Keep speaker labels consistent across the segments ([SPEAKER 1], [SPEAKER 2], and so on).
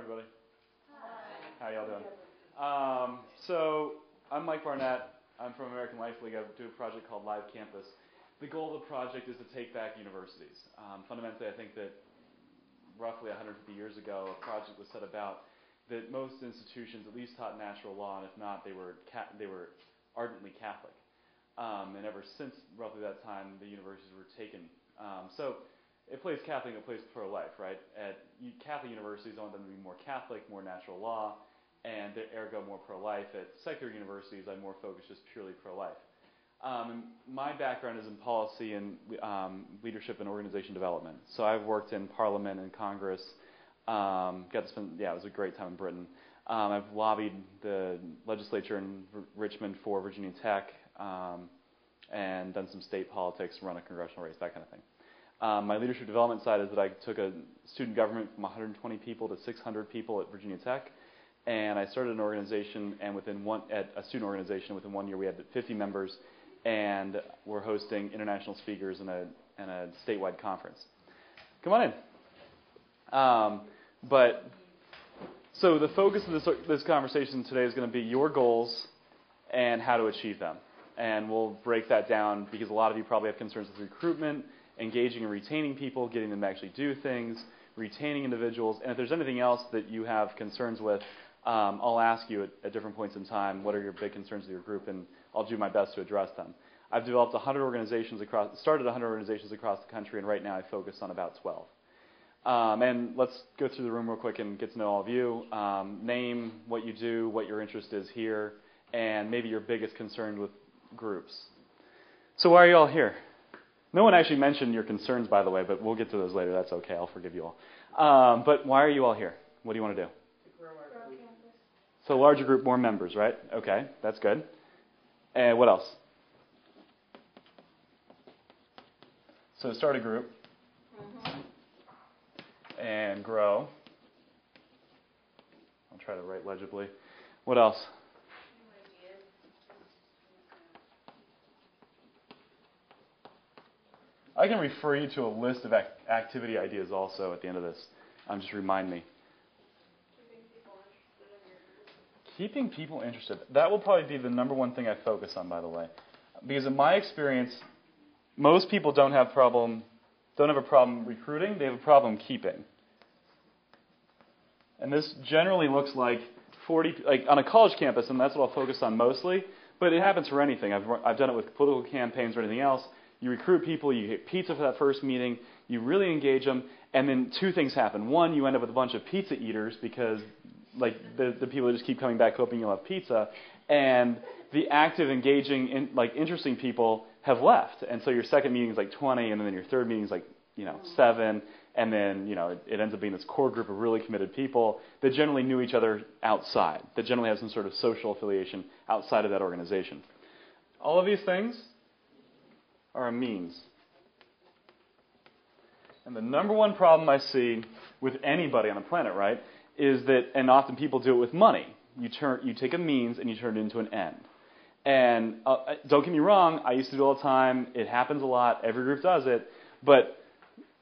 [SPEAKER 1] everybody. Hi. How y'all doing? So I'm Mike Barnett. I'm from American Life League. I do a project called Live Campus. The goal of the project is to take back universities. Fundamentally, I think that roughly 150 years ago, a project was set about that most institutions at least taught natural law, and if not, they were ardently Catholic. And ever since roughly that time, the universities were taken. So it plays Catholic, it plays pro-life, right? At Catholic universities, I want them to be more Catholic, more natural law, and ergo more pro-life. At secular universities, I'm more focused just purely pro-life. My background is in policy and leadership and organization development. So I've worked in Parliament and Congress. Got to spend, it was a great time in Britain. I've lobbied the legislature in Richmond for Virginia Tech, and done some state politics, run a congressional race, that kind of thing. My leadership development side is that I took a student government from 120 people to 600 people at Virginia Tech, and I started an organization, and a student organization, within 1 year we had 50 members, and we're hosting international speakers in a statewide conference. Come on in. So the focus of this conversation today is going to be your goals and how to achieve them. And we'll break that down because a lot of you probably have concerns with recruitment, engaging and retaining people, getting them to actually do things, retaining individuals. And if there's anything else that you have concerns with, I'll ask you at different points in time, what are your big concerns with your group, and I'll do my best to address them. I've developed started 100 organizations across the country, and right now I focus on about 12. And let's go through the room real quick and get to know all of you. Name, what you do, what your interest is here, and maybe your biggest concern with groups. So why are you all here? No one actually mentioned your concerns, by the way, but we'll get to those later. That's okay. I'll forgive you all. But why are you all here? What do you want to do?
[SPEAKER 2] To grow our campus.
[SPEAKER 1] So larger group, more members, right? Okay, that's good. And what else? So start a group. And grow. I'll try to write legibly. What else? I can refer you to a list of activity ideas also at the end of this. Just remind me. Keeping people interested. That will probably be the number one thing I focus on, by the way. Because in my experience, most people don't have a problem recruiting, they have a problem keeping. And this generally looks like on a college campus, and that's what I'll focus on mostly, but it happens for anything. I've done it with political campaigns or anything else. You recruit people, you get pizza for that first meeting, you really engage them, and then two things happen. One, you end up with a bunch of pizza eaters because the people just keep coming back hoping you'll have pizza, and the active, engaging, interesting people have left. And so your second meeting is 20, and then your third meeting is 7, and then it ends up being this core group of really committed people that generally knew each other outside, that generally have some sort of social affiliation outside of that organization. All of these things are a means. And the number one problem I see with anybody on the planet, right, is that, and often people do it with money. You take a means and you turn it into an end. And don't get me wrong, I used to do it all the time. It happens a lot. Every group does it. But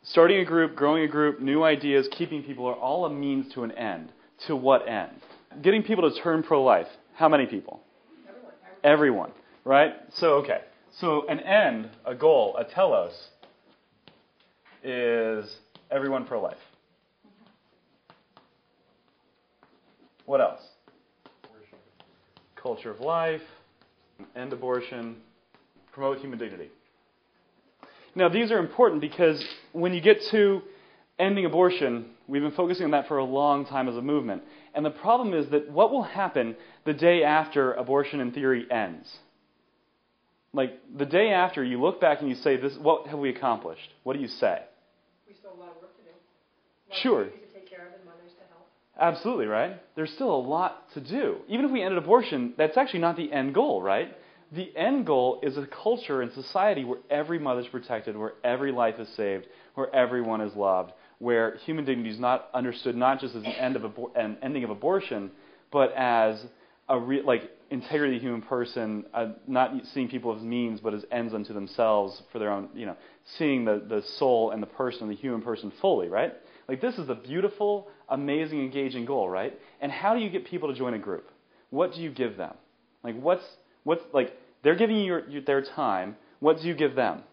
[SPEAKER 1] starting a group, growing a group, new ideas, keeping people are all a means to an end. To what end? Getting people to turn pro-life. How many people? Everyone. Right? So, okay. So an end, a goal, a telos, is everyone pro-life. What else?
[SPEAKER 2] Abortion.
[SPEAKER 1] Culture of life, end abortion, promote human dignity. Now these are important because when you get to ending abortion, we've been focusing on that for a long time as a movement. And the problem is that what will happen the day after abortion in theory ends? The day after, you look back and you say, what have we accomplished? What do you say?
[SPEAKER 2] We still have a lot of work to do.
[SPEAKER 1] Sure.
[SPEAKER 2] To take care of and mothers to help.
[SPEAKER 1] Absolutely, right? There's still a lot to do. Even if we ended abortion, that's actually not the end goal, right? The end goal is a culture and society where every mother is protected, where every life is saved, where everyone is loved, where human dignity is not understood not just as an ending of abortion, but as integrity of the human person, not seeing people as means, but as ends unto themselves for their own, seeing the soul and the person, the human person fully, right? This is a beautiful amazing, engaging goal, right? And how do you get people to join a group? What do you give them? Like, what's like, they're giving you their time. What do you give them?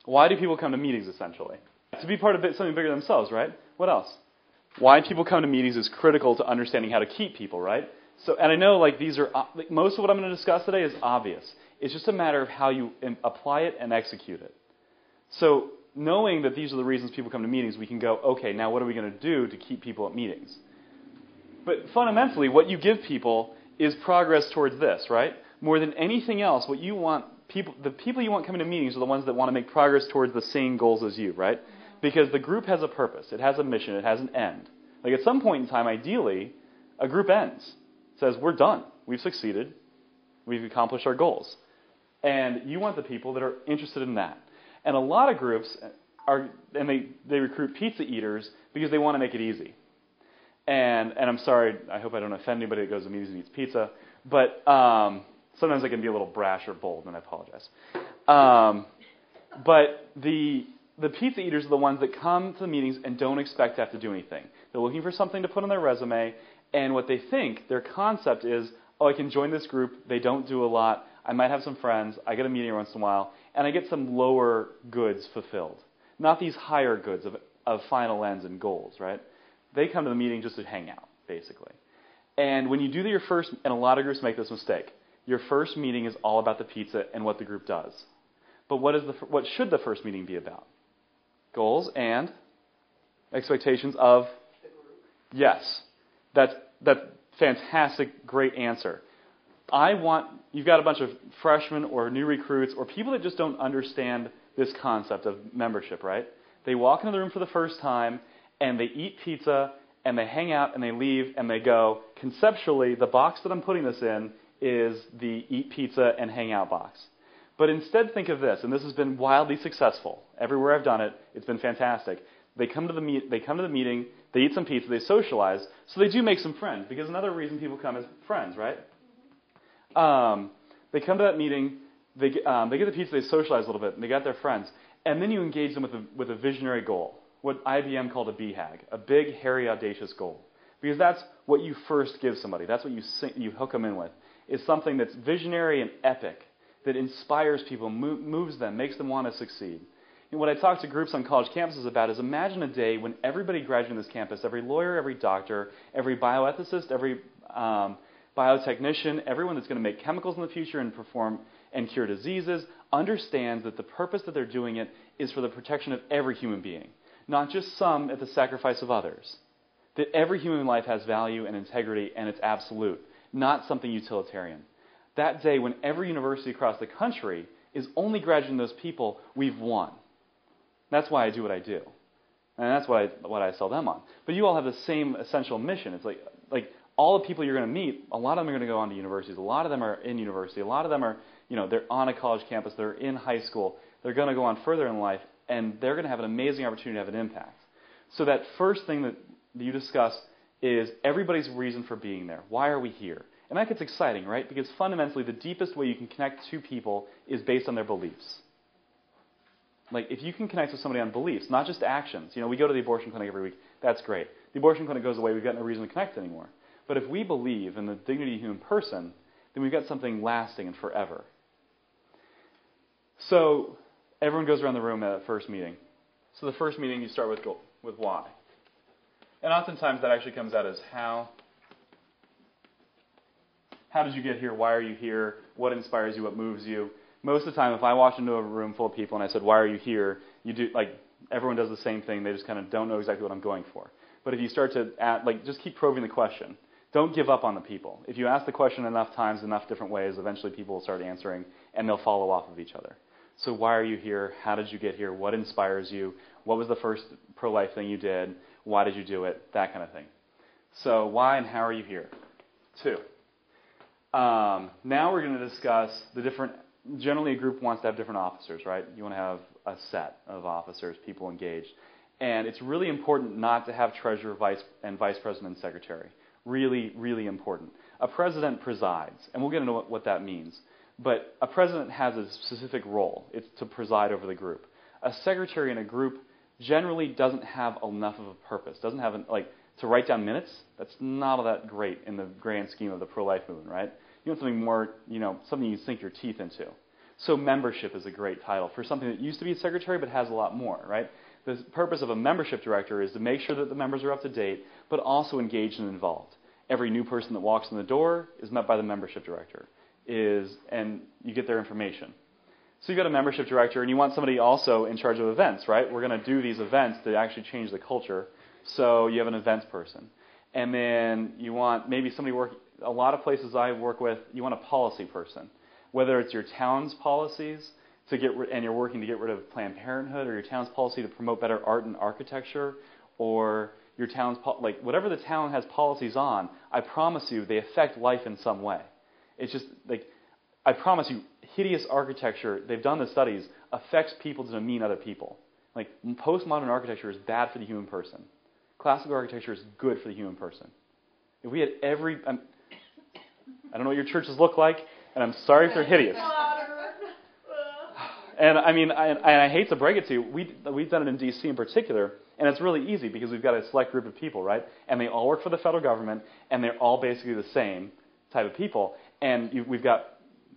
[SPEAKER 1] Why do people come to meetings, essentially? To be part of something bigger than themselves, right? What else? Why people come to meetings is critical to understanding how to keep people, right? So, and I know, like, these are, most of what I'm going to discuss today is obvious. It's just a matter of how you apply it and execute it. So, knowing that these are the reasons people come to meetings, we can go, okay, now what are we going to do to keep people at meetings? But fundamentally, what you give people is progress towards this, right? More than anything else, what you want the people you want coming to meetings are the ones that want to make progress towards the same goals as you, right? Because the group has a purpose, it has a mission, it has an end. Like, at some point in time, ideally, a group ends. It says, we're done. We've succeeded. We've accomplished our goals. And you want the people that are interested in that. And a lot of groups they recruit pizza eaters because they want to make it easy. And I'm sorry, I hope I don't offend anybody that goes to meetings and eats pizza, but sometimes I can be a little brash or bold, and I apologize. But the pizza eaters are the ones that come to the meetings and don't expect to have to do anything. They're looking for something to put on their resume, and what they think, their concept is, oh, I can join this group, they don't do a lot, I might have some friends, I get a meeting once in a while, and I get some lower goods fulfilled. Not these higher goods of final ends and goals, right? They come to the meeting just to hang out, basically. And when you do your first, and a lot of groups make this mistake, your first meeting is all about the pizza and what the group does. But what should the first meeting be about? Goals and expectations of the group. Yes. That's fantastic, great answer. You've got a bunch of freshmen or new recruits or people that just don't understand this concept of membership, right? They walk into the room for the first time and they eat pizza and they hang out and they leave and they go, conceptually, the box that I'm putting this in is the eat pizza and hang out box. But instead think of this, and this has been wildly successful. Everywhere I've done it, it's been fantastic. They come to the meeting, they eat some pizza, they socialize, so they do make some friends, because another reason people come is friends, right? They come to that meeting, they get the pizza, they socialize a little bit, and they got their friends, and then you engage them with a visionary goal, what IBM called a BHAG, a big, hairy, audacious goal. Because that's what you first give somebody. That's what you hook them in with, is something that's visionary and epic, that inspires people, moves them, makes them want to succeed. And what I talk to groups on college campuses about is imagine a day when everybody graduating this campus, every lawyer, every doctor, every bioethicist, every biotechnician, everyone that's going to make chemicals in the future and perform and cure diseases, understands that the purpose that they're doing it is for the protection of every human being, not just some at the sacrifice of others. That every human life has value and integrity and it's absolute, not something utilitarian. That day when every university across the country is only graduating those people, we've won. That's why I do what I do. And that's what I sell them on. But you all have the same essential mission. It's like all the people you're going to meet, a lot of them are going to go on to universities. A lot of them are in university. A lot of them are, they're on a college campus. They're in high school. They're going to go on further in life, and they're going to have an amazing opportunity to have an impact. So that first thing that you discuss is everybody's reason for being there. Why are we here? And that gets exciting, right? Because fundamentally, the deepest way you can connect to people is based on their beliefs. Like, if you can connect with somebody on beliefs, not just actions. We go to the abortion clinic every week. That's great. The abortion clinic goes away. We've got no reason to connect anymore. But if we believe in the dignity of the human person, then we've got something lasting and forever. So everyone goes around the room at that first meeting. So the first meeting, you start with why. And oftentimes that actually comes out as how. How did you get here? Why are you here? What inspires you? What moves you? Most of the time, if I walked into a room full of people and I said, why are you here? Everyone does the same thing. They just kind of don't know exactly what I'm going for. But if you start to just keep probing the question. Don't give up on the people. If you ask the question enough times, enough different ways, eventually people will start answering and they'll follow off of each other. So why are you here? How did you get here? What inspires you? What was the first pro-life thing you did? Why did you do it? That kind of thing. So why and how are you here? 2. Now we're going to discuss generally a group wants to have different officers, right? You want to have a set of officers, people engaged. And it's really important not to have treasurer, vice president, and secretary. Really, really important. A president presides, and we'll get into what that means. But a president has a specific role. It's to preside over the group. A secretary in a group generally doesn't have enough of a purpose, doesn't have, to write down minutes. That's not all that great in the grand scheme of the pro-life movement, right? You want something more, something you sink your teeth into. So membership is a great title for something that used to be a secretary but has a lot more, right? The purpose of a membership director is to make sure that the members are up to date, but also engaged and involved. Every new person that walks in the door is met by the membership director, and you get their information. So you've got a membership director, and you want somebody also in charge of events, right? We're going to do these events to actually change the culture, so you have an events person. And then you want maybe somebody a lot of places I work with, you want a policy person. Whether it's your town's policies and you're working to get rid of Planned Parenthood, or your town's policy to promote better art and architecture, or your town's whatever the town has policies on, I promise you they affect life in some way. It's just I promise you, hideous architecture, they've done the studies, affects people to demean other people. Postmodern architecture is bad for the human person. Classical architecture is good for the human person. If we had I don't know what your churches look like, and I'm sorry if they're hideous. And I hate to break it to you, we've done it in D.C. in particular, and it's really easy because we've got a select group of people, right? And they all work for the federal government, and they're all basically the same type of people. And we've got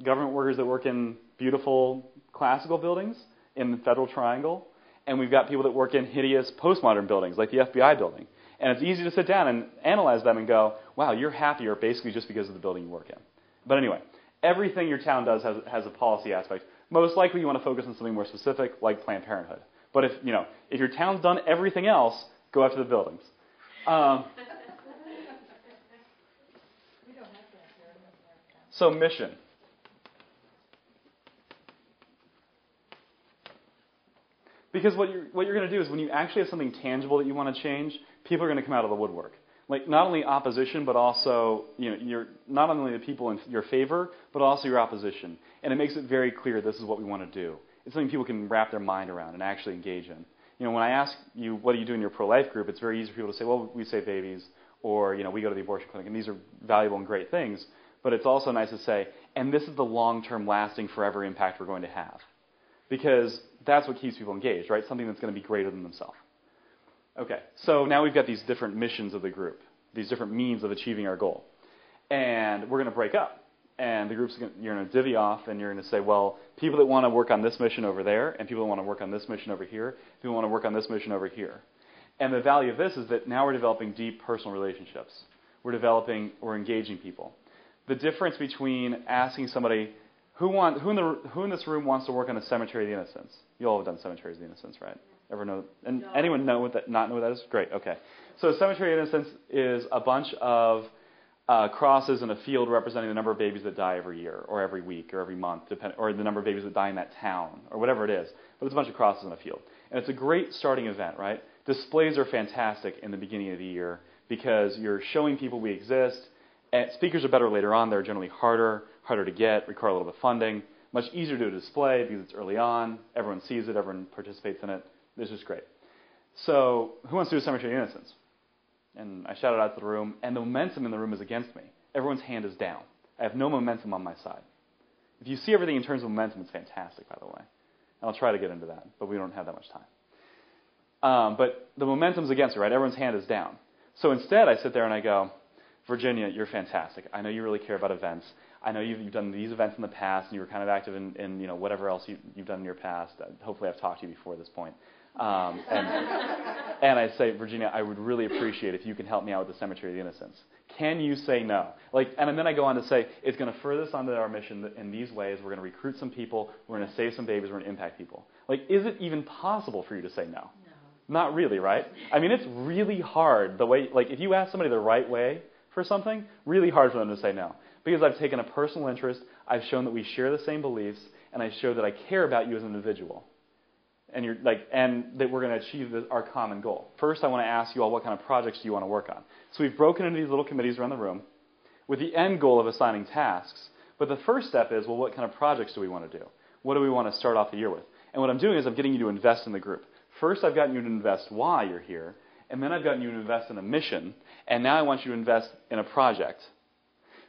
[SPEAKER 1] government workers that work in beautiful classical buildings in the Federal Triangle, and we've got people that work in hideous postmodern buildings like the FBI building. And it's easy to sit down and analyze them and go, wow, you're happier basically just because of the building you work in. But anyway, everything your town does has a policy aspect. Most likely you want to focus on something more specific like Planned Parenthood. But if your town's done everything else, go after the buildings. So mission. Because what you're going to do is when you actually have something tangible that you want to change, people are going to come out of the woodwork. Not only opposition, but also, you're not only the people in your favor, but also your opposition. And it makes it very clear this is what we want to do. It's something people can wrap their mind around and actually engage in. When I ask you, what do you do in your pro-life group, it's very easy for people to say, well, we save babies, or, we go to the abortion clinic, and these are valuable and great things. But it's also nice to say, and this is the long-term, lasting, forever impact we're going to have. Because that's what keeps people engaged, right? Something that's going to be greater than themselves. Okay, so now we've got these different missions of the group, these different means of achieving our goal. And we're going to break up. And the group's you're going to divvy off, and you're going to say, well, people that want to work on this mission over there, and people that want to work on this mission over here, people want to work on this mission over here. And the value of this is that now we're developing deep personal relationships. We're engaging people. The difference between asking somebody, who in this room wants to work on the Cemetery of the Innocents? You all have done Cemeteries of the Innocents, right? Ever know? And anyone not know what that is? Great, okay. So Cemetery of the Innocents is a bunch of crosses in a field representing the number of babies that die every year, or every week, or every month, or the number of babies that die in that town, or whatever it is. But it's a bunch of crosses in a field. And it's a great starting event, right? Displays are fantastic in the beginning of the year because you're showing people we exist. And speakers are better later on. They're generally harder to get, require a little bit of funding. Much easier to do a display because it's early on. Everyone sees it. Everyone participates in it. This is great. So who wants to do a Cemetery of the Innocents? And I shouted out to the room, and the momentum in the room is against me. Everyone's hand is down. I have no momentum on my side. If you see everything in terms of momentum, it's fantastic, by the way. And I'll try to get into that, but we don't have that much time. But the momentum's against me, right? Everyone's hand is down. So instead, I sit there and I go, Virginia, you're fantastic. I know you really care about events. I know you've done these events in the past, and you were kind of active in whatever else you've done in your past. Hopefully I've talked to you before this point. And I say, Virginia, I would really appreciate if you can help me out with the Cemetery of the Innocents. Can you say no? And then I go on to say, it's going to further us onto our mission in these ways. We're going to recruit some people. We're going to save some babies. We're going to impact people. Is it even possible for you to say no? No. Not really, right? I mean, it's really hard the way, if you ask somebody the right way for something, really hard for them to say no. Because I've taken a personal interest, I've shown that we share the same beliefs, and I show that I care about you as an individual. And and that we're going to achieve our common goal. First, I want to ask you all, what kind of projects do you want to work on? So we've broken into these little committees around the room with the end goal of assigning tasks. But the first step is, well, what kind of projects do we want to do? What do we want to start off the year with? And what I'm doing is I'm getting you to invest in the group. First, I've gotten you to invest why you're here, and then I've gotten you to invest in a mission, and now I want you to invest in a project.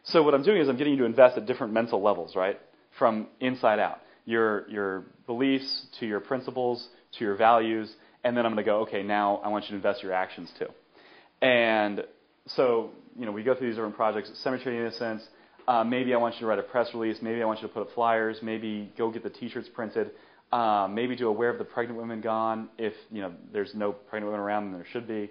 [SPEAKER 1] So what I'm doing is I'm getting you to invest at different mental levels, right, from inside out. Your beliefs to your principles to your values, And then I'm going to go, okay, now I want you to invest your actions too. And so, we go through these different projects. Cemetery Innocence. Maybe I want you to write a press release. Maybe I want you to put up flyers. Maybe go get the T-shirts printed. Maybe do a Where Have the Pregnant Women Gone? If there's no pregnant women around, then there should be.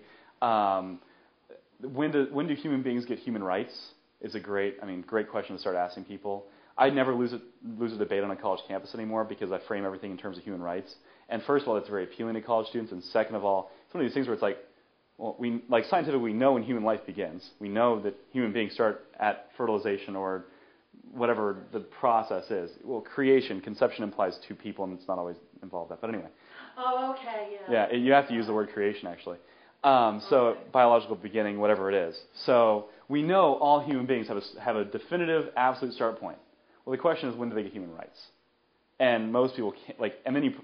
[SPEAKER 1] When do human beings get human rights? Is a great question to start asking people. I never lose a debate on a college campus anymore because I frame everything in terms of human rights. And first of all, it's very appealing to college students. And second of all, it's one of these things where it's like, well, scientifically, we know when human life begins. We know that human beings start at fertilization or whatever the process is. Well, conception implies two people, and it's not always involved that. But anyway.
[SPEAKER 2] Oh, okay, yeah.
[SPEAKER 1] Yeah, you have to use the word creation, actually. So biological beginning, whatever it is. So we know all human beings have a definitive, absolute start point. Well, the question is, when do they get human rights? And most people can't, and then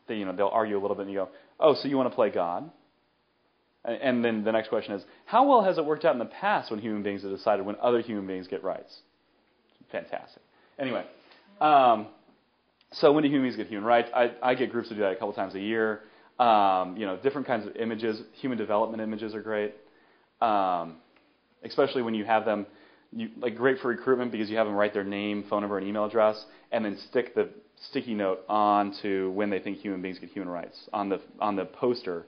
[SPEAKER 1] they'll argue a little bit, and you go, oh, so you want to play God? And then the next question is, how well has it worked out in the past when human beings have decided when other human beings get rights? Fantastic. Anyway, so when do human beings get human rights? I get groups to do that a couple times a year. Different kinds of images. Human development images are great, especially when you have them. Great for recruitment because you have them write their name, phone number, and email address, and then stick the sticky note onto when they think human beings get human rights on the poster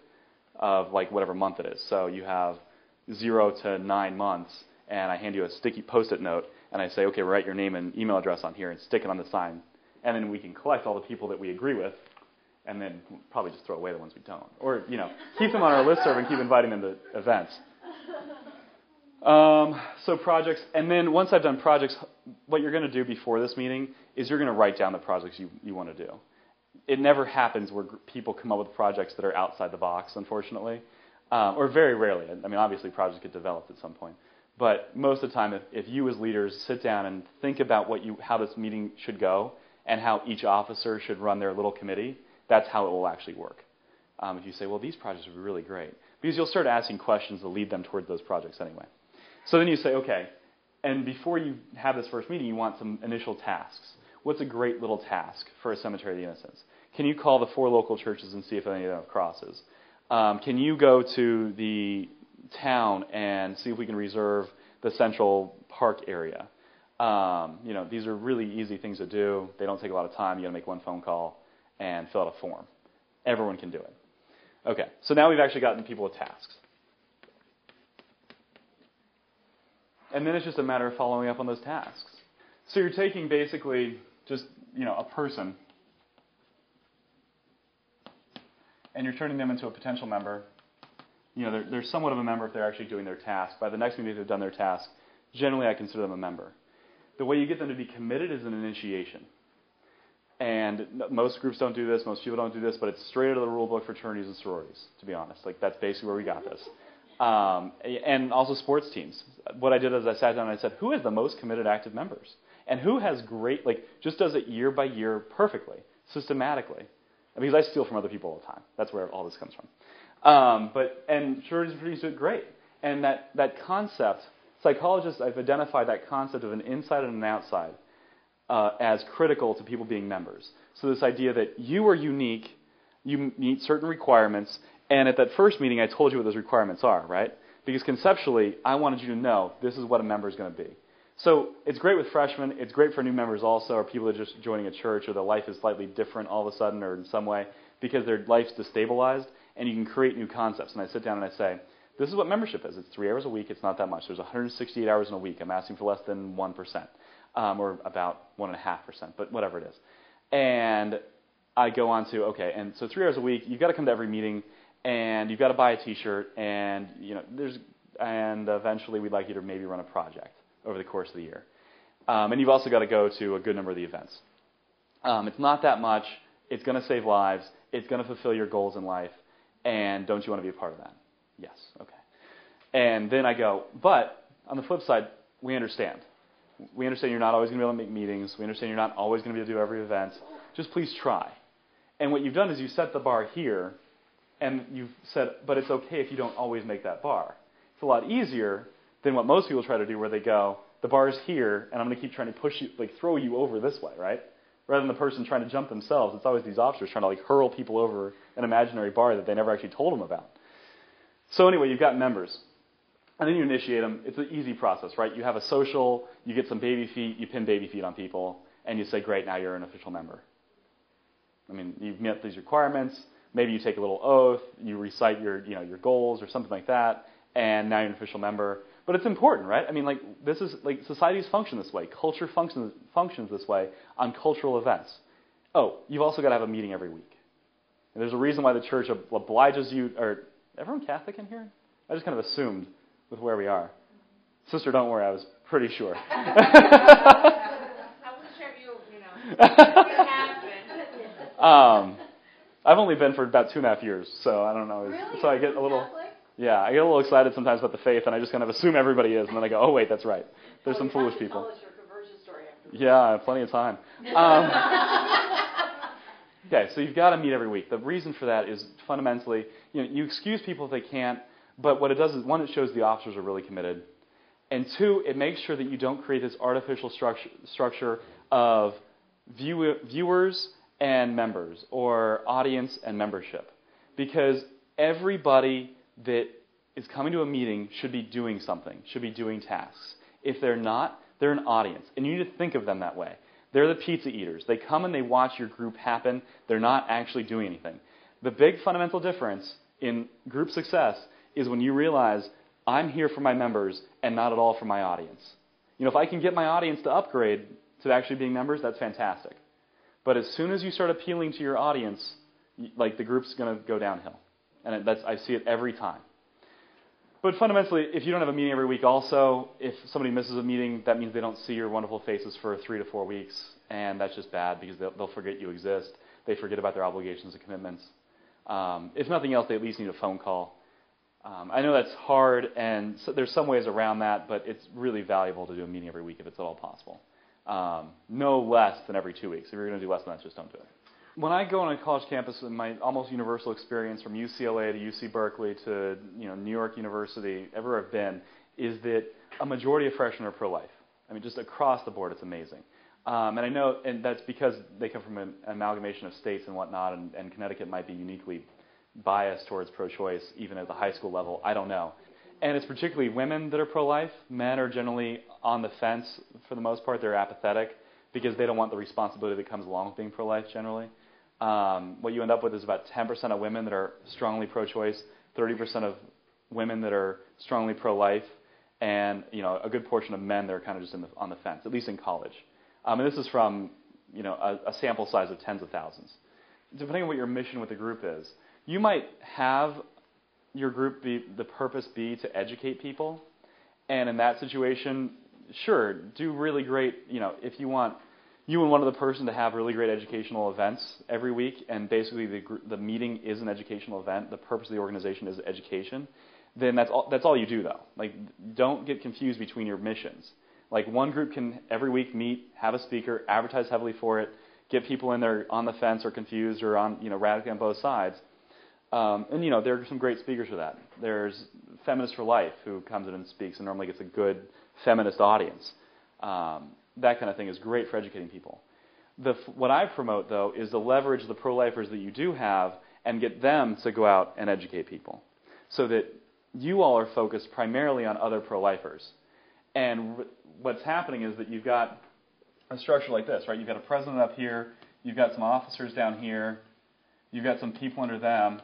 [SPEAKER 1] of whatever month it is. So you have 0 to 9 months, and I hand you a sticky Post-it note, and I say, okay, write your name and email address on here and stick it on the sign, and then we can collect all the people that we agree with, and then probably just throw away the ones we don't, or keep them on our listserv and keep inviting them to events. So projects, and then once I've done projects, what you're going to do before this meeting is you're going to write down the projects you want to do. It never happens where people come up with projects that are outside the box, unfortunately, or very rarely. Obviously projects get developed at some point, but most of the time, if you as leaders sit down and think about how this meeting should go and how each officer should run their little committee, that's how it will actually work. If you say, well, these projects would be really great, because you'll start asking questions to lead them towards those projects anyway. So then you say, okay, and before you have this first meeting, you want some initial tasks. What's a great little task for a Cemetery of the Innocents? Can you call the 4 local churches and see if any of them have crosses? Can you go to the town and see if we can reserve the Central Park area? These are really easy things to do. They don't take a lot of time. You got to make one phone call and fill out a form. Everyone can do it. Okay, so now we've actually gotten people with tasks. And then it's just a matter of following up on those tasks. So you're taking basically just, a person, and you're turning them into a potential member. They're somewhat of a member if they're actually doing their task. By the next meeting they've done their task, generally I consider them a member. The way you get them to be committed is an initiation. And most groups don't do this, most people don't do this, but it's straight out of the rule book for fraternities and sororities, to be honest. That's basically where we got this. And also sports teams. What I did is I sat down and I said, who has the most committed active members? And who has great, just does it year by year perfectly, systematically? Because I steal from other people all the time. That's where all this comes from. And sororities and fraternities do it great. And that concept, psychologists have identified that concept of an inside and an outside as critical to people being members. So this idea that you are unique, you meet certain requirements, and at that first meeting I told you what those requirements are, right? Because conceptually, I wanted you to know this is what a member is going to be. So it's great with freshmen. It's great for new members also, or people that are just joining a church, or their life is slightly different all of a sudden, or in some way, because their life's destabilized, and you can create new concepts. And I sit down and I say, this is what membership is. It's 3 hours a week. It's not that much. There's 168 hours in a week. I'm asking for less than 1%, or about 1.5%, but whatever it is. And I go on to, okay, and so 3 hours a week, you've got to come to every meeting, and you've got to buy a T-shirt, and and eventually we'd like you to maybe run a project over the course of the year. And you've also got to go to a good number of the events. It's not that much. It's going to save lives. It's going to fulfill your goals in life. And don't you want to be a part of that? Yes. Okay. And then I go, but on the flip side, we understand. We understand you're not always going to be able to make meetings. We understand you're not always going to be able to do every event. Just please try. And what you've done is you set the bar here, and you've said, but it's okay if you don't always make that bar. It's a lot easier than what most people try to do, where they go, the bar's here, and I'm going to keep trying to push you, throw you over this way, right? Rather than the person trying to jump themselves, it's always these officers trying to like hurl people over an imaginary bar that they never actually told them about. So anyway, you've got members. And then you initiate them. It's an easy process, right? You have a social, you get some baby feet, you pin baby feet on people, and you say, great, now you're an official member. I mean, you've met these requirements. Maybe you take a little oath, you recite your goals or something like that, and now you're an official member. But it's important, right? I mean, like, this is, like, societies function this way. Culture functions this way on cultural events. Oh, you've also got to have a meeting every week. And there's a reason why the church obliges you, or, everyone Catholic in here? I just kind of assumed with where we are. Sister, don't worry, I was pretty sure.
[SPEAKER 2] I wasn't sure if you
[SPEAKER 1] I've only been for about 2.5 years, so I don't know.
[SPEAKER 2] Really?
[SPEAKER 1] So I get a little, I get a little excited sometimes about the faith, and I just kind of assume everybody is, and then I go, oh wait, that's right. There's some foolish people.
[SPEAKER 2] Tell us your conversion story after.
[SPEAKER 1] Yeah, plenty of time. Okay, so you've got to meet every week. The reason for that is fundamentally, you excuse people if they can't, but what it does is, one, it shows the officers are really committed, and two, it makes sure that you don't create this artificial structure of viewers and members, or audience and membership. Because everybody that is coming to a meeting should be doing something, should be doing tasks. If they're not, they're an audience. And you need to think of them that way. They're the pizza eaters. They come and they watch your group happen. They're not actually doing anything. The big fundamental difference in group success is when you realize, I'm here for my members and not at all for my audience. If I can get my audience to upgrade to actually being members, that's fantastic. But as soon as you start appealing to your audience, like, the group's going to go downhill. And I see it every time. But fundamentally, if you don't have a meeting every week also, if somebody misses a meeting, that means they don't see your wonderful faces for 3 to 4 weeks. And that's just bad because they'll forget you exist. They forget about their obligations and commitments. If nothing else, they at least need a phone call. I know that's hard, and so there's some ways around that, but it's really valuable to do a meeting every week if it's at all possible. No less than every 2 weeks. If you're going to do less than that, just don't do it. When I go on a college campus, in my almost universal experience from UCLA to UC Berkeley to New York University, everywhere I've been, is that a majority of freshmen are pro-life. I mean, just across the board, it's amazing. And I know, and that's because they come from an amalgamation of states and whatnot, and Connecticut might be uniquely biased towards pro-choice, even at the high school level. I don't know. And it's particularly women that are pro-life. Men are generally on the fence for the most part. They're apathetic because they don't want the responsibility that comes along with being pro-life generally. What you end up with is about 10% of women that are strongly pro-choice, 30% of women that are strongly pro-life, and a good portion of men that are kind of just on the fence, at least in college. And this is from a sample size of tens of thousands. Depending on what your mission with the group is, you might have your group the purpose be to educate people, and in that situation, sure, do really great. If you want you and one other person to have really great educational events every week, and basically the meeting is an educational event, the purpose of the organization is education, then that's all you do, though. Like, don't get confused between your missions. Like, one group can every week meet, have a speaker, advertise heavily for it, get people in there on the fence or confused or on radically on both sides. And there are some great speakers for that. There's Feminists for Life, who comes in and speaks and normally gets a good feminist audience. That kind of thing is great for educating people. What I promote, though, is to leverage the pro-lifers that you do have and get them to go out and educate people, so that you all are focused primarily on other pro-lifers. And what's happening is that you've got a structure like this, right? You've got a president up here, you've got some officers down here, you've got some people under them,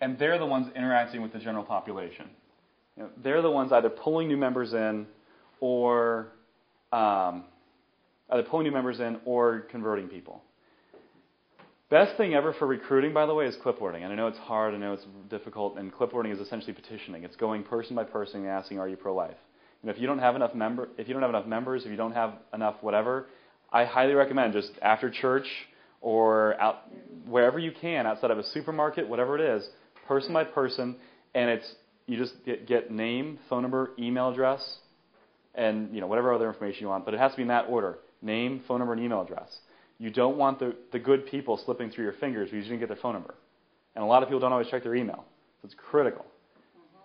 [SPEAKER 1] and they're the ones interacting with the general population. They're the ones either pulling new members in or converting people. Best thing ever for recruiting, by the way, is clipboarding. And I know it's hard, I know it's difficult, and clipboarding is essentially petitioning. It's going person by person and asking, are you pro-life? If you don't have enough members, if you don't have enough whatever, I highly recommend just after church or out wherever you can, outside of a supermarket, whatever it is, person by person, and you just get name, phone number, email address, and whatever other information you want. But it has to be in that order: name, phone number, and email address. You don't want the good people slipping through your fingers because you didn't get their phone number. And a lot of people don't always check their email. So it's critical.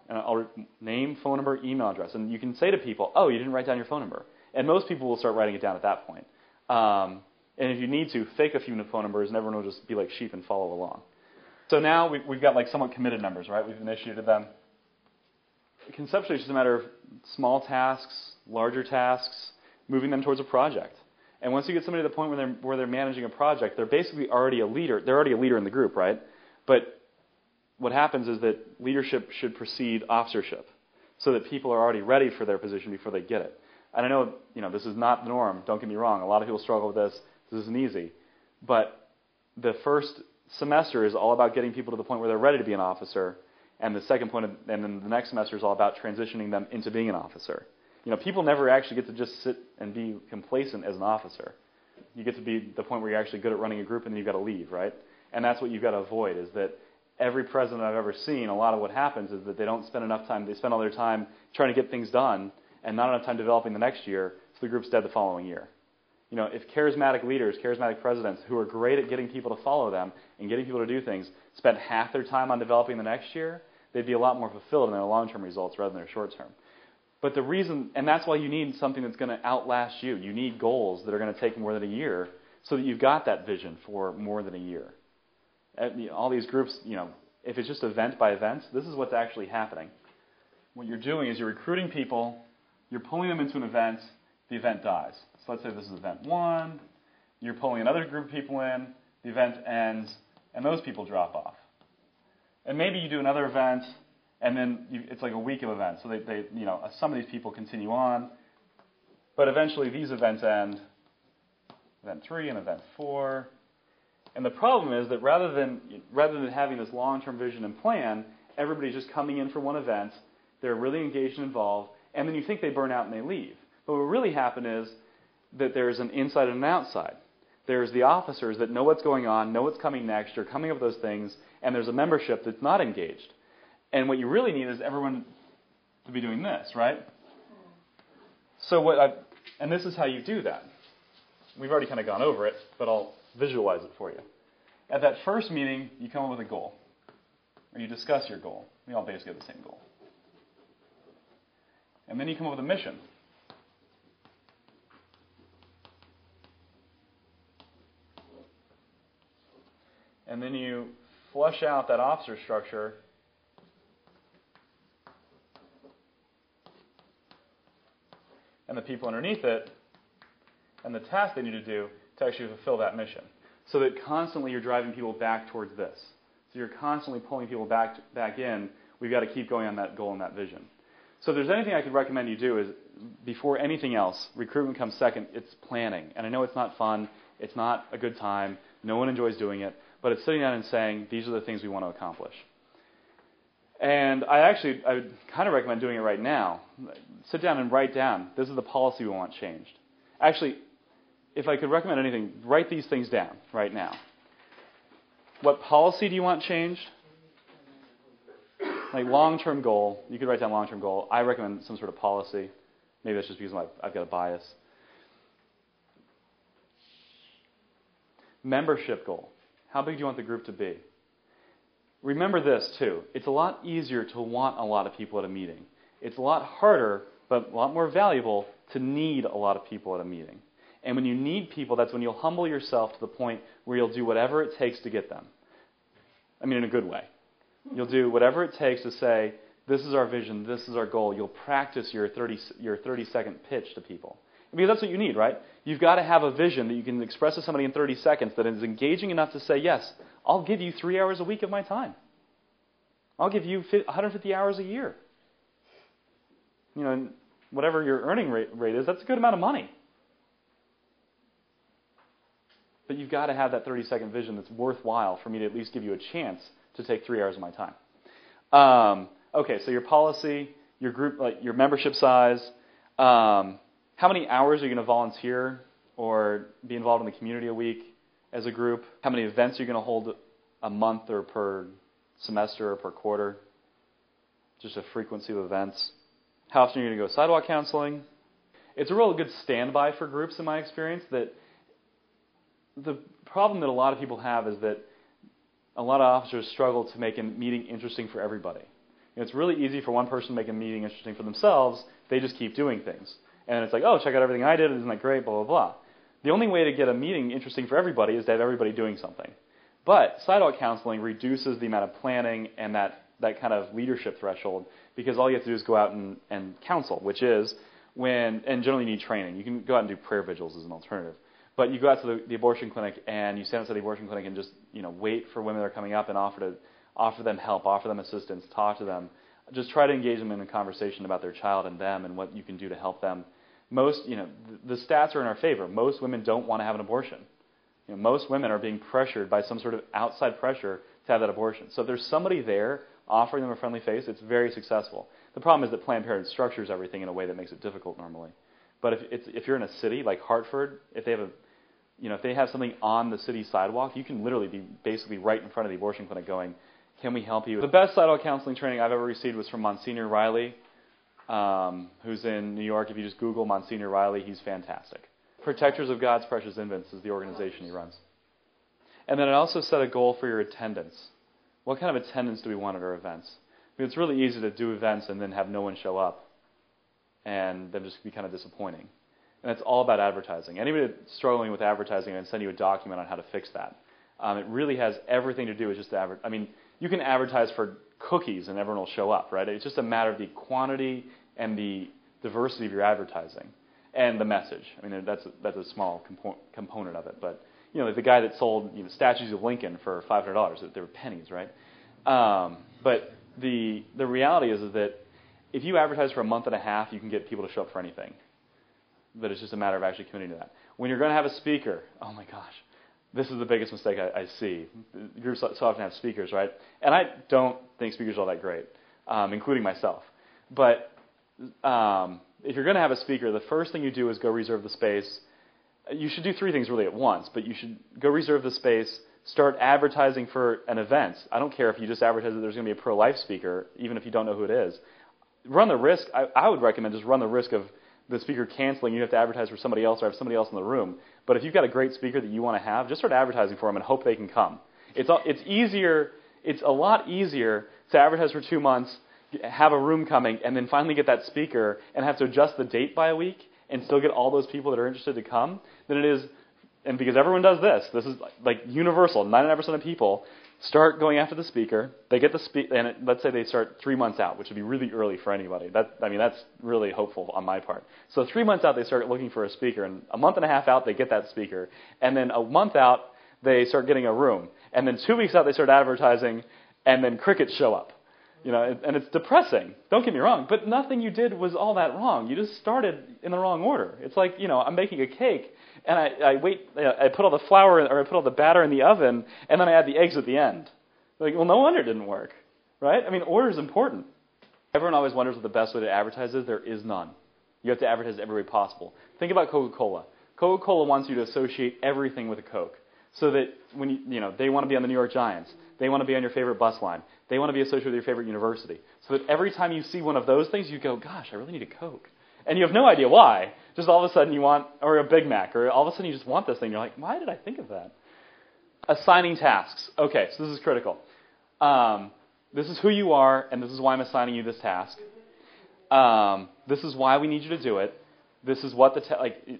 [SPEAKER 1] And name, phone number, email address. And you can say to people, oh, you didn't write down your phone number. And most people will start writing it down at that point. And if you need to, fake a few phone numbers, and everyone will just be like sheep and follow along. So now we've got like somewhat committed numbers, right? We've initiated them. Conceptually, it's just a matter of small tasks, larger tasks, moving them towards a project. And once you get somebody to the point where they're managing a project, they're basically already a leader. They're already a leader in the group, right? But what happens is that leadership should precede officership, so that people are already ready for their position before they get it. And I know, this is not the norm. Don't get me wrong. A lot of people struggle with this. This isn't easy. But the first semester is all about getting people to the point where they're ready to be an officer, and the second point, and then the next semester is all about transitioning them into being an officer. People never actually get to just sit and be complacent as an officer. You get to be the point where you're actually good at running a group, and then you've got to leave, right? And that's what you've got to avoid, is that every president I've ever seen, a lot of what happens is that they don't spend enough time, they spend all their time trying to get things done, and not enough time developing the next year, so the group's dead the following year. If charismatic leaders, charismatic presidents who are great at getting people to follow them and getting people to do things spent half their time on developing the next year, they'd be a lot more fulfilled in their long-term results rather than their short-term. But the reason, and that's why you need something that's going to outlast you. You need goals that are going to take more than a year so that you've got that vision for more than a year. All these groups, if it's just event by event, this is what's actually happening. What you're doing is you're recruiting people, you're pulling them into an event, the event dies. So let's say this is event 1, you're pulling another group of people in, the event ends, and those people drop off. And maybe you do another event, and then it's like a week of events. So they some of these people continue on, but eventually these events end, event 3 and event 4. And the problem is that rather than having this long-term vision and plan, everybody's just coming in for one event, they're really engaged and involved, and then you think they burn out and they leave. But what really happened is that there's an inside and an outside. There's the officers that know what's going on, know what's coming next, are coming up with those things, and there's a membership that's not engaged. And what you really need is everyone to be doing this, right? So and this is how you do that. We've already kind of gone over it, but I'll visualize it for you. At that first meeting, you come up with a goal, or you discuss your goal. We all basically have the same goal. And then you come up with a mission. And then you flush out that officer structure and the people underneath it and the tasks they need to do to actually fulfill that mission. So that constantly you're driving people back towards this. So you're constantly pulling people back in. We've got to keep going on that goal and that vision. So if there's anything I could recommend you do is, before anything else, recruitment comes second, it's planning. And I know it's not fun, it's not a good time, no one enjoys doing it, but it's sitting down and saying, these are the things we want to accomplish. And I would kind of recommend doing it right now. Sit down and write down, this is the policy we want changed. Actually, if I could recommend anything, write these things down right now. What policy do you want changed? Like long-term goal. You could write down long-term goal. I recommend some sort of policy. Maybe that's just because I've got a bias. Membership goal. How big do you want the group to be? Remember this, too. It's a lot easier to want a lot of people at a meeting. It's a lot harder, but a lot more valuable, to need a lot of people at a meeting. And when you need people, that's when you'll humble yourself to the point where you'll do whatever it takes to get them. I mean, in a good way. You'll do whatever it takes to say, this is our vision, this is our goal. You'll practice your 30-second pitch to people. Because that's what you need, right? You've got to have a vision that you can express to somebody in 30 seconds that is engaging enough to say, yes, I'll give you 3 hours a week of my time. I'll give you 150 hours a year. And whatever your earning rate is, that's a good amount of money. But you've got to have that 30-second vision that's worthwhile for me to at least give you a chance to take 3 hours of my time. Okay, so your policy, your group, like your membership size. How many hours are you going to volunteer or be involved in the community a week as a group? How many events are you going to hold a month or per semester or per quarter? Just a frequency of events. How often are you going to go sidewalk counseling? It's a real good standby for groups in my experience. That the problem that a lot of people have is that a lot of officers struggle to make a meeting interesting for everybody. It's really easy for one person to make a meeting interesting for themselves. They just keep doing things. And it's like, oh, check out everything I did. Isn't that great? Blah, blah, blah. The only way to get a meeting interesting for everybody is to have everybody doing something. But sidewalk counseling reduces the amount of planning and that kind of leadership threshold, because all you have to do is go out and counsel, which is and generally you need training. You can go out and do prayer vigils as an alternative. But you go out to the abortion clinic and you stand outside the abortion clinic and just, wait for women that are coming up and offer them help, offer them assistance, talk to them. Just try to engage them in a conversation about their child and them and what you can do to help them. Most, the stats are in our favor. Most women don't want to have an abortion. Most women are being pressured by some sort of outside pressure to have that abortion. So if there's somebody there offering them a friendly face, it's very successful. The problem is that Planned Parenthood structures everything in a way that makes it difficult normally. But if you're in a city like Hartford, if they have something on the city sidewalk, you can literally be basically right in front of the abortion clinic going, can we help you? The best sidewalk counseling training I've ever received was from Monsignor Riley, who's in New York. If you just Google Monsignor Riley, he's fantastic. Protectors of God's Precious Infants is the organization he runs. And then I also set a goal for your attendance. What kind of attendance do we want at our events? I mean, it's really easy to do events and then have no one show up and then just be kind of disappointing. And it's all about advertising. Anybody that's struggling with advertising, I can send you a document on how to fix that. It really has everything to do with just you can advertise for cookies and everyone will show up, right? It's just a matter of the quantity and the diversity of your advertising and the message. I mean, that's a small component of it. But, the guy that sold statues of Lincoln for $500, they were pennies, right? But the reality is that if you advertise for a month and a half, you can get people to show up for anything. But it's just a matter of actually committing to that. When you're going to have a speaker, oh my gosh, this is the biggest mistake I see. Groups so often have speakers, right? And I don't think speakers are all that great, including myself. But if you're going to have a speaker, the first thing you do is go reserve the space. You should do three things really at once, but you should go reserve the space, start advertising for an event. I don't care if you just advertise that there's going to be a pro-life speaker, even if you don't know who it is. Run the risk. I would recommend just run the risk of the speaker canceling. You have to advertise for somebody else or have somebody else in the room. But if you've got a great speaker that you want to have, just start advertising for them and hope they can come. It's a lot easier to advertise for 2 months, have a room coming, and then finally get that speaker and have to adjust the date by a week and still get all those people that are interested to come than it is. And because everyone does this is like universal. 99% of people start going after the speaker. They get the and let's say they start 3 months out, which would be really early for anybody. That's really hopeful on my part. So 3 months out, they start looking for a speaker, and a month and a half out, they get that speaker, and then a month out, they start getting a room, and then 2 weeks out, they start advertising, and then crickets show up. And it's depressing. Don't get me wrong, but nothing you did was all that wrong. You just started in the wrong order. It's like, I'm baking a cake, and I put all the flour or I put all the batter in the oven, and then I add the eggs at the end. Like, well, no wonder it didn't work, right? I mean, order is important. Everyone always wonders what the best way to advertise is. There is none. You have to advertise every way possible. Think about Coca-Cola. Coca-Cola wants you to associate everything with a Coke, so that when they want to be on the New York Giants, they want to be on your favorite bus line, they want to be associated with your favorite university, so that every time you see one of those things, you go, gosh, I really need a Coke. And you have no idea why. Just all of a sudden you want, or a Big Mac, or all of a sudden you just want this thing. You're like, why did I think of that? Assigning tasks. Okay, so this is critical. This is who you are, and this is why I'm assigning you this task. This is why we need you to do it. This is what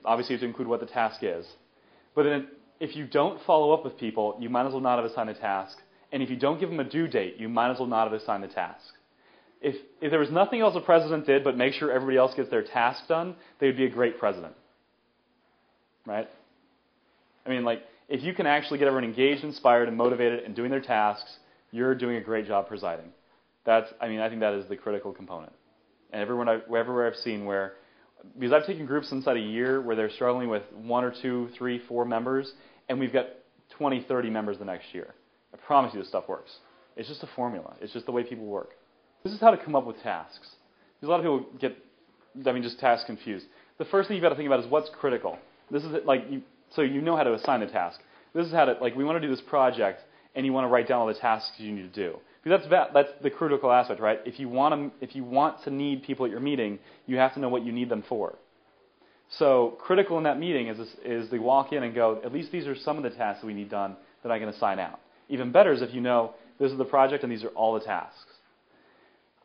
[SPEAKER 1] obviously you have to include what the task is. But then if you don't follow up with people, you might as well not have assigned the task. And if you don't give them a due date, you might as well not have assigned the task. If there was nothing else the president did but make sure everybody else gets their task done, they would be a great president. Right? I mean, if you can actually get everyone engaged, inspired, and motivated and doing their tasks, you're doing a great job presiding. I think that is the critical component. And everywhere I've seen because I've taken groups inside a year where they're struggling with 1 or 2, 3, 4 members, and we've got 20, 30 members the next year. I promise you this stuff works. It's just a formula. It's just the way people work. This is how to come up with tasks. Because a lot of people get, just task confused. The first thing you've got to think about is what's critical. This is so you know how to assign the task. This is how to, we want to do this project, and you want to write down all the tasks you need to do. Because that's the critical aspect, right? If you want to need people at your meeting, you have to know what you need them for. So critical in that meeting is they walk in and go, at least these are some of the tasks that we need done that I can assign out. Even better is if you know this is the project and these are all the tasks.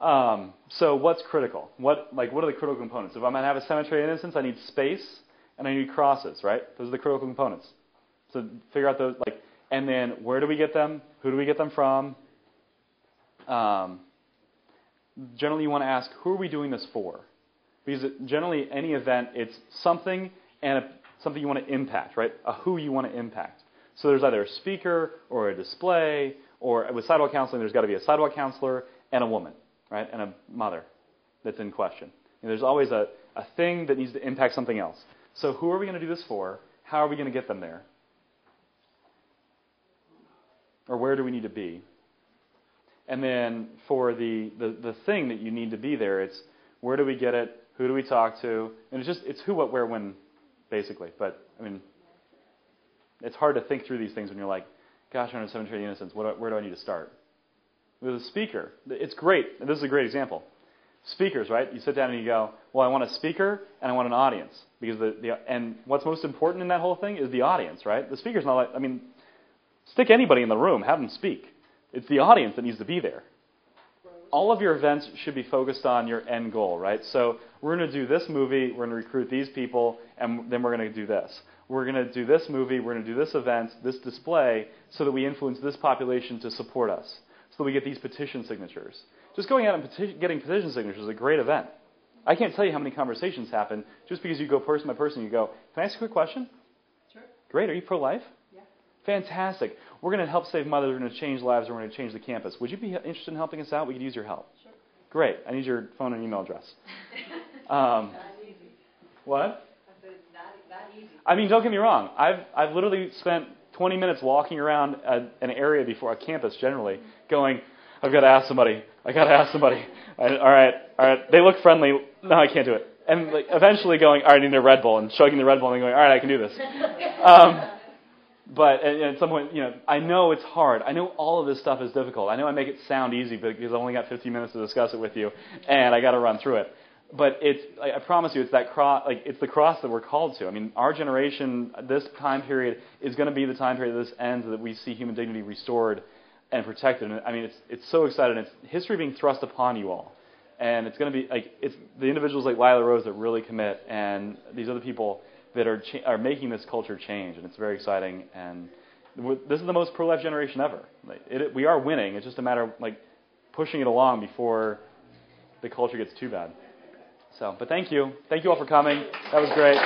[SPEAKER 1] So what's critical? What are the critical components? If I'm going to have a cemetery of innocents, I need space and I need crosses, right? Those are the critical components. So figure out those, and then where do we get them? Who do we get them from? Generally, you want to ask, who are we doing this for? Because generally, any event, it's something and something you want to impact, right? A who you want to impact. So there's either a speaker or a display, or with sidewalk counseling, there's got to be a sidewalk counselor and a woman, right? And a mother that's in question. And there's always a thing that needs to impact something else. So who are we going to do this for? How are we going to get them there? Or where do we need to be? And then for the thing that you need to be there, it's where do we get it? Who do we talk to? And it's who, what, where, when, basically. But, I mean, it's hard to think through these things when you're like, gosh, I'm in a cemetery of innocents. Where do I need to start? With a speaker. It's great. This is a great example. Speakers, right? You sit down and you go, well, I want a speaker and I want an audience. Because and what's most important in that whole thing is the audience, right? The speaker's not stick anybody in the room, have them speak. It's the audience that needs to be there. All of your events should be focused on your end goal, right? So we're going to do this movie, we're going to recruit these people, and then we're going to do this. We're going to do this movie, we're going to do this event, this display, so that we influence this population to support us, so that we get these petition signatures. Just going out and getting petition signatures is a great event. I can't tell you how many conversations happen just because you go person by person, you go, can I ask a quick question?
[SPEAKER 2] Sure.
[SPEAKER 1] Great, are you pro-life?
[SPEAKER 2] Yeah.
[SPEAKER 1] Fantastic. We're going to help save mothers. We're going to change lives. We're going to change the campus. Would you be interested in helping us out? We could use your help.
[SPEAKER 2] Sure.
[SPEAKER 1] Great. I need your phone and email address.
[SPEAKER 2] Not easy.
[SPEAKER 1] What?
[SPEAKER 2] I said it's not easy.
[SPEAKER 1] I mean, don't get me wrong. I've literally spent 20 minutes walking around an area before a campus generally, going, I've got to ask somebody. I got to ask somebody. All right. They look friendly. No, I can't do it. And eventually going, all right, I need a Red Bull, and chugging the Red Bull and going, all right, I can do this. But at some point, I know it's hard. I know all of this stuff is difficult. I know I make it sound easy because I've only got 15 minutes to discuss it with you, and I got to run through it. But I promise you, it's that cross. It's the cross that we're called to. I mean, our generation, this time period is going to be the time period that this ends, that we see human dignity restored and protected. And I mean, it's so exciting. It's history being thrust upon you all, and it's going to be it's the individuals like Lila Rose that really commit, and these other people that are making this culture change, and it's very exciting. And this is the most pro-life generation ever. We are winning. It's just a matter of pushing it along before the culture gets too bad. But thank you all for coming. That was great.